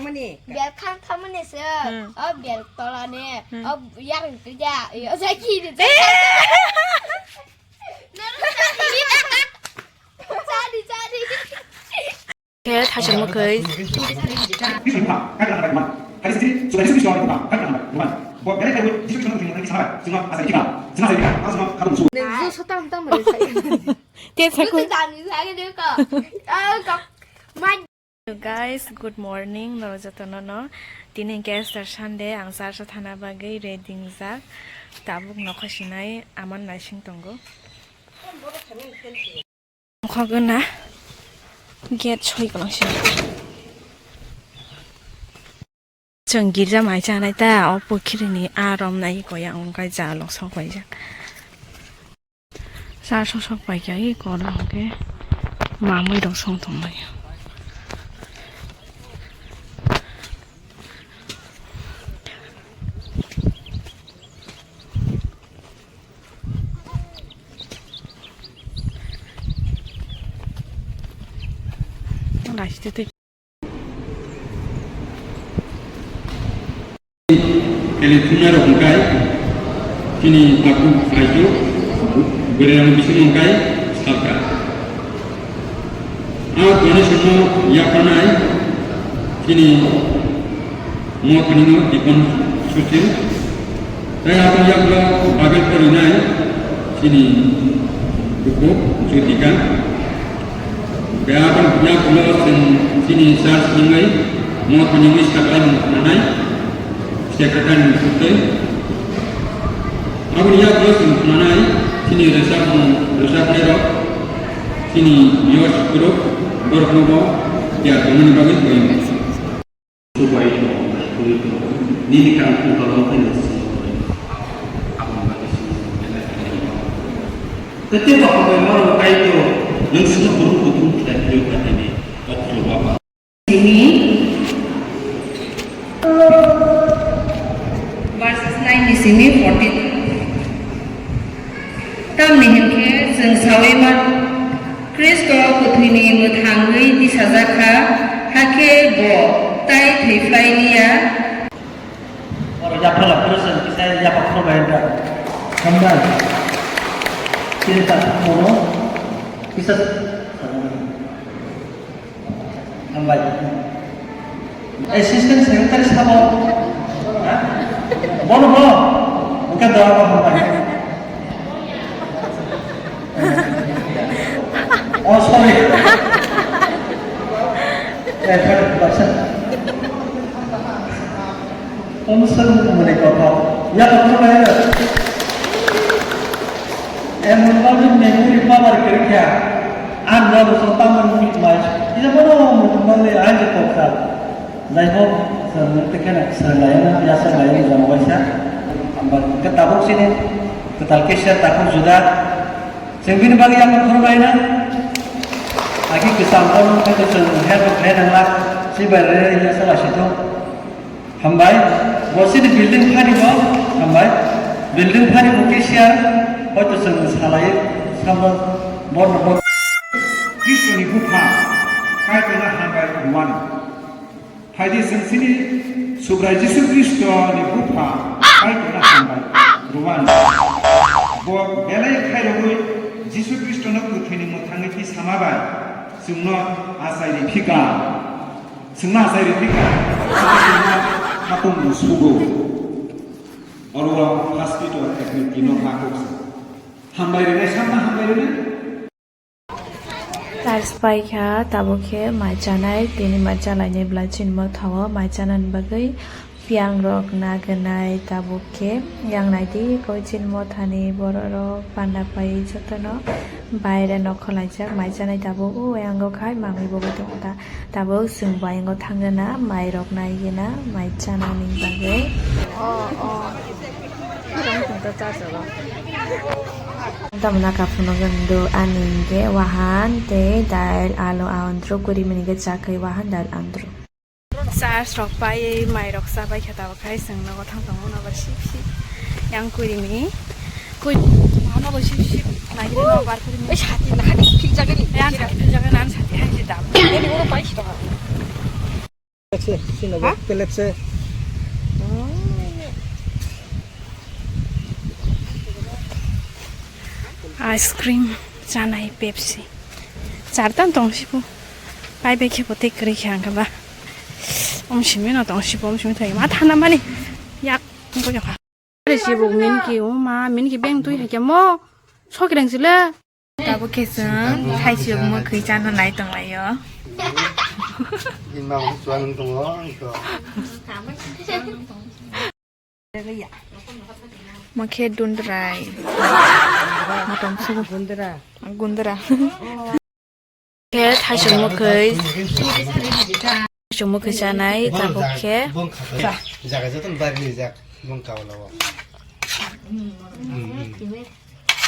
thangmani. Biar kan thangmani se. Biar tola ne. Yang kerja. Saya kiri. Cari. 오케이, 다시 먹어요. Guys, good morning. Narojatono. Dini guys are Sunday. Ang sarsa thana bagay reading zak. Tabuk nokoshinay aman nasing tongo. Khagna. Get choi ko lang siya. Chang girja mai cha nai ta opo khirini aram nai ko yang ongkai ja lok sok bai jak. Sa sok bai kya gi ko la ke. Ma moi dok song thong mai. Teleponar wngkha kini aku ajo berang bisu wngkha salka kini semua yakanai kini mau penino dikon suci dan apa yang bagai perinai kini buku sutikan berapa yang pulau sini sars ningai mau penino sekarang nanai Sekatan Putih. Aku lihat terus mengenai sini resep merok, sini bios grup bernomo ya dengan bagi poin. Supaya itu ini kan untuk orang Tetapi kalau orang kaya yang semua berhubung tidak juga ini oknum apa? Ini di sini 40 tam nihimke जों saweman Kristo kuthini muthangai di sajaka hake bo tai theiflainia oro japala person kisah japa provider kambal cinta mono kisah kambal assistant secretary sabo Bono, bukan doa apa-apa. Oh, sorry. Bahasa. Kamu sering mereka tahu. Ya, betul ya. Emang memori power kerja. Anda harus tahu memilih. Ini mana memilih aja kok. Zainal sebenarnya selain biasa lain zaman biasa, ketabuk sini, ketalkisnya takut sudah. Sembini bagi yang bermainnya, lagi kesampaian itu sehari nanglah si berada di salah situ. Hambai, bosnya di building hari bawah, hambai, building hari bukisnya, itu salah sama bor. Kristo ni buphang, kaya kena hambai rumah. Hadis sini subrai Yesus Kristo ni buphang kai kena sampai ruan bo belai kai rogoi Yesus Kristo nak kuthini muthangi ki samabai sungno asai ri phika sungna asai ri phika sungna hatung sugo oro hospital teknik kino makok hambai re samna hambai re Tarspaiha tabuke macanai tini macalanya belacin matawa macanan bagai piang rok naganai tabuke yang nanti kocin motani bororo pandapai jotono bayre nokholajak macanai tabu yang gokai mami bogoto ta tabu sungbai ngo thangana mai rok naigena macanani bagai Tamna kapuno gando aninge wahan te dal alo andro kuri menige chakai wahan dal andro. Sar rok pai mai rok sa bai khata bakai sangna ko thang tong na bar sip yang kuri mi kuri mana bar sip lagi no bar kuri mi chati na khijak ni ya chati jaga nan chati hai ji dam ni ko pai chi to 아이스크림 자나이 펩시 잘단 동시부 바이베키 보테 그렇게 한 거봐 엄시면 동시부 엄시면 되게 많다 하나만이 약 뭐냐 봐 그래서 민기 엄마 민기 뱅도 이렇게 뭐 속이랑 쓸래 따보케선 사이시 뭐 그이자는 나이 동아요 인마음 좋아하는 동어 이거 마케 돈드라이 마tom 수고 군드라 케 다시 뭐 그이 다시 뭐 그잖아요 따보케 wngkha khijak aja tuh bari khijak wngkha lawa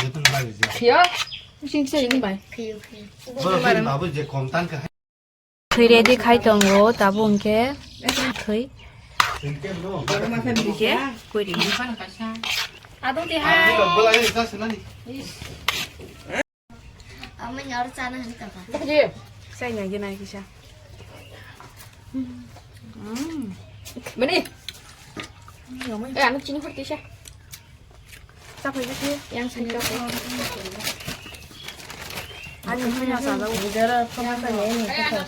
itu bari khijak 귀여? 진짜 이거 봐 baru babu je kontan ke 그래디 가이던고 따본 게 거의 이게 꼬리 아동티 하이 bola ini kita senang Ông mới nhớ ra nó hình cả bà. 그지? 생 여기 나 기샤 뭐니? 왜 안 찍는 거 기샤 자 보이지? 양산 좀 아니 그냥 사다 우리가 토마토 내니 그거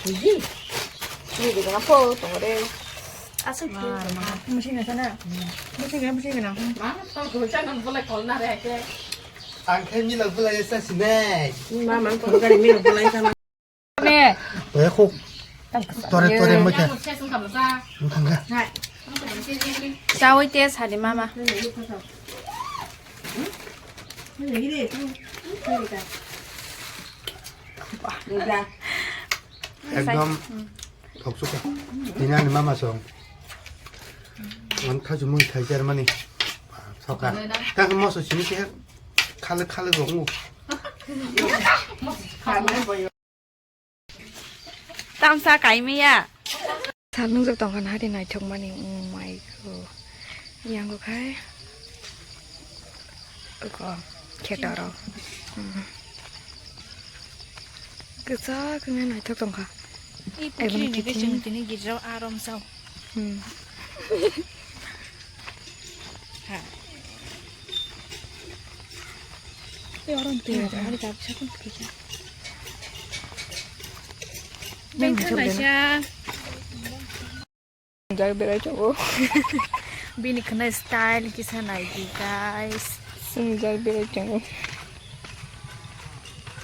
이게 이게 내가 포 또래 아슬 무슨 괜찮아 무슨 그냥 또 그거는 볼래 걸나래 게 angke mi lag bola esa sine 마만 거기가 미로 볼래 있잖아 네 왜 혹? 또래 뭐 게? wngkha 싸울 때 살이 마마 একদম ঠকচকে দিনানি মামা song wngkha jumu thai Germany saka ka mo so chini ke khale gong 땀싸 가이미야 살능적 동안 하리나이 thangmani 오마이고 이양고 가이 이거 개더러 그자 그냥 나이 동가 이 부키리 내게 정진이 기저 아롬사오 여름 때 하리 잡으셔도 되죠 맹크나샤 잘 베라죠 비니 그네 스타일 기사나이기 가이스 잘 베라죠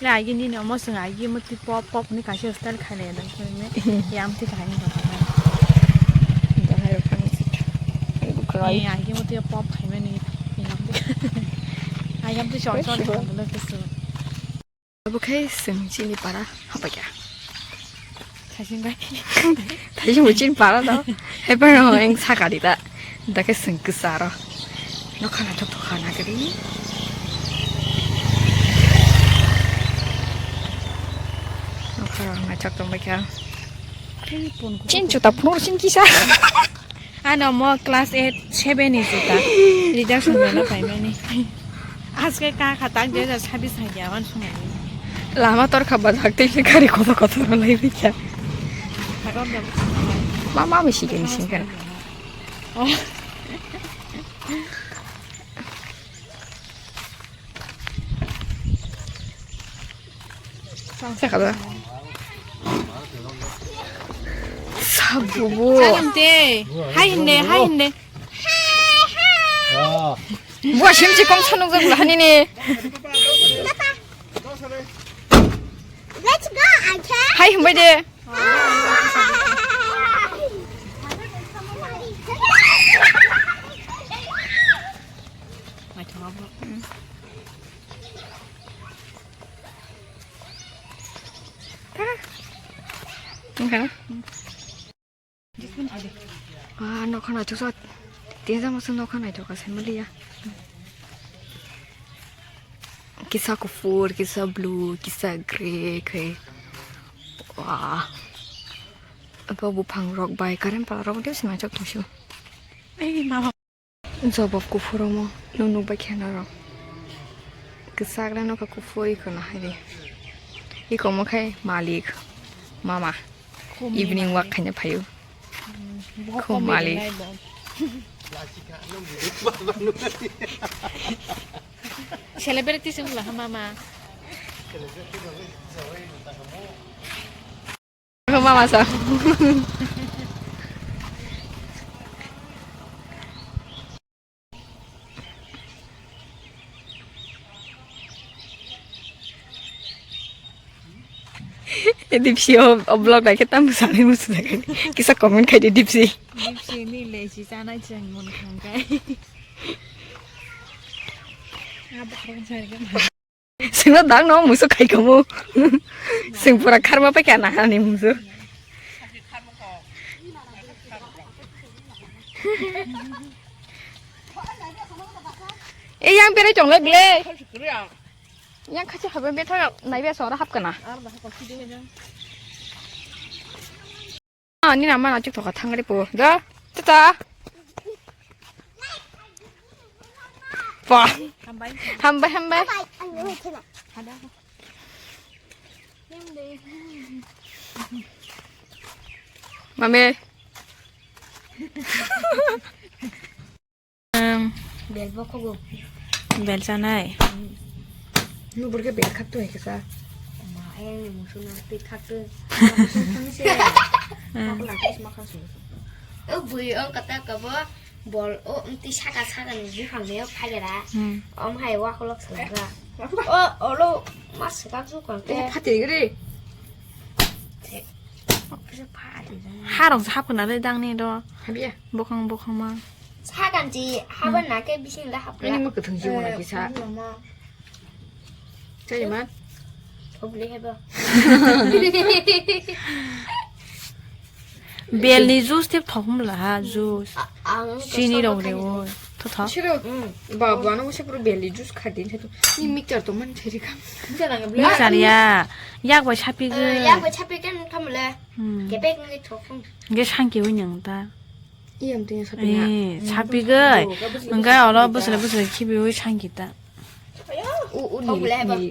야 이게 니네 엄마 승아 이게 뭐 티포 pop니 가시 스타일 खाने न 그러네 야암티 가인 거 이제 하려 파는 거 야 이게 뭐 티포 pop खा면 이 야암티 야암티 셔셔 거 그랬어 오케이 승진이 봐라 하봐야 자신감 다시 못진 바라다 해봐요 행사가리다 나게 승크 싸러 너 하나 톡톡 하나 그리 너 하나 작동 막야 진짜 프로 신기사 아나 뭐 클래스 8 7이 있다 리더십 면허 발매니 아스게 까 갔다 이제 서비스 하기야만 송해 라마 떨 가봐 작대시 가리 고소고소로 라이브야 마마미 시계니 신경 잠깐만 사부부 하인네 뭐야 심지광 천웅정을 하니니 Let's go, okay? 하이 뭐지 Okay. Nó không nói chút rồi tiếng ra một số nó không nói chút xem đi à kisah kufur kisah blue kisah grey kayak wah apa buphang rock by karen pala rock dia sih macam tu sih mama jawab kufur mo nunu bagian rock kisah karen no kufur ikon lah ini ikon mau kayak malik Mama. Evening walk kanya payu. Kumali. Celebrity semula mama. Mama sa. Dipsi vlog này cái tâm sáng lên một sự này cái sao comment cái đi Dipsi Dipsi ni le si sana chang mon khang kai. Apa orang cari kan? Sing nó đáng nó musuh kayak kamu sing pura karma pakai anak nih musuh yang beri chong lagi le yang kasih habis beri thằng này beri sora hap kena ini nama nak cek thang ni po dah tata wah hambai ada mami bel boko go Bel sana nu berke bel khak tu hai kesa ma em musuh nanti khak tu aku lagi semakan susu vui ông kata kabo bol ti saka nih buphang leo phagera hai wa ko lok sala lo mas ka su kon te 파티 그래 하롱 사고 나를 당니 도 하비야 보강 마 사간지 하번 나게 비신다 합 아니 뭐그 등지구나 기사 자지만 더블리 해봐 벨리 주스 팁 더금라 주스 지니로 그래요 토타 싫어 뭐 하는 거 싶으로 멜리 주스 카딘 해도 이 믹저 동만 제리가 믹사리야 약과 차피그 야고 차비กันทำเลยเก็บไปcái thùng 이게 상기 운영다 이 엄청난 소리야 에 차피그 뭔가 얼어 부스를 키비오 상기다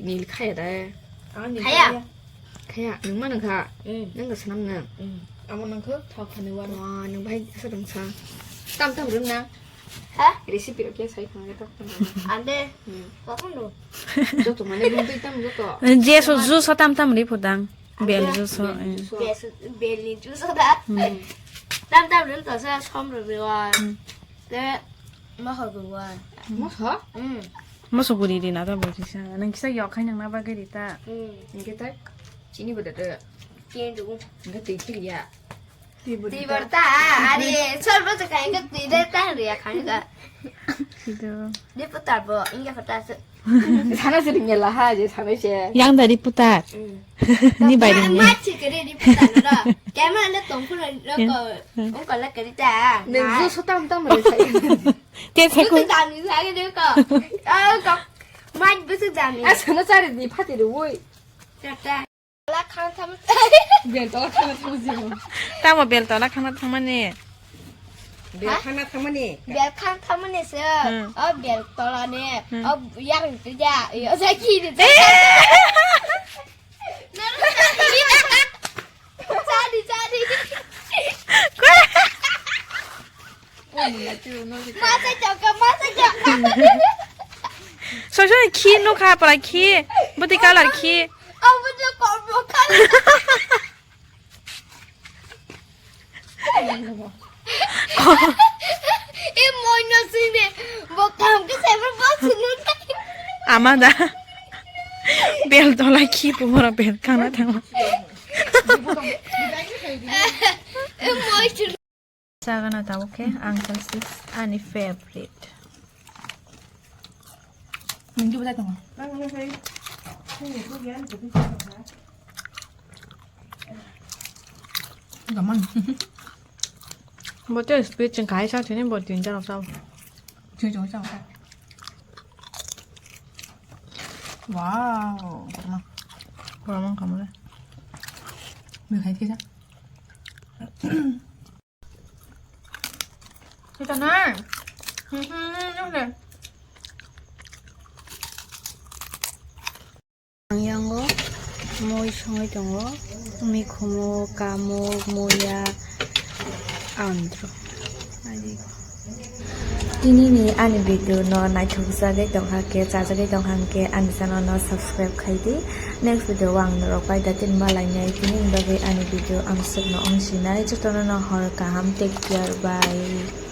니 카야 돼 가야 카야 능만은 가 능가 사람는 아무는 그더 가는 와 능바이 서름사 땀땀 르나 hả 레시피 이렇게 사이 가는 거 안돼 와군도 저도 많이 본도 있다면 저도 제소 주스 땀땀 리포당 벨리 주스 벨리 주소다 땀땀 른 떠서 처음 rồi 네 먹어 그거 뭐 사? 무슨 소리리 나다 보지사 난 기사 역하냥 나봐 그리다 이게 딱 진이보다 더 찌르고 이거 되게 디버다 아니 설부터 가니까 디데다 리야 가니까 시도 리부터 뭐 인가 부터서 사나스링 열라 하지 사나시 양다리 뿌다 니 바이링 마치 그래 리부터라 걔만은 동풀을 넣고 온걸라 그리자 내 소땀땀을 사이 제 세고 무슨 담이 사게 될까 아까 마치 무슨 담이 아 사나짜리 니 파티를 왜 됐다 라칸 탐 벨 떠라카나 타무지 따모 벨 떠라 카나 탕마니 벨 하나 타무니 벨칸 탐은에서 벨 떠라네 양 그자 여자끼리 짜리 마사죠 소소는 키 놓가 봐라 키 뭐디 갈라 키 아버지 걸복하네 이 뭐냐시네 뭐 감기 세번 버스는 아마다 벨 떠라 키 보라 벨 카나 탕마 뭐지 사가나 다오케 앙클 시스 아니 페브릿 민규보다 더 잠깐만 뭐这别整开上天天뭐 된자 없어 저저 자 와우 잠깐만 그러면 가면 왜 가야 되겠어 되잖아 그래 양양거 뭐 이상하게 거 Mikumu, kamu, muya, andro. Ini ni ani video no naituk zage dong hake zage dong hake ani channel no subscribe khaidi next video wang no pai da tin malai nai tinin bage ani video am suk no ong sinai chotono no hor kaham take care bye.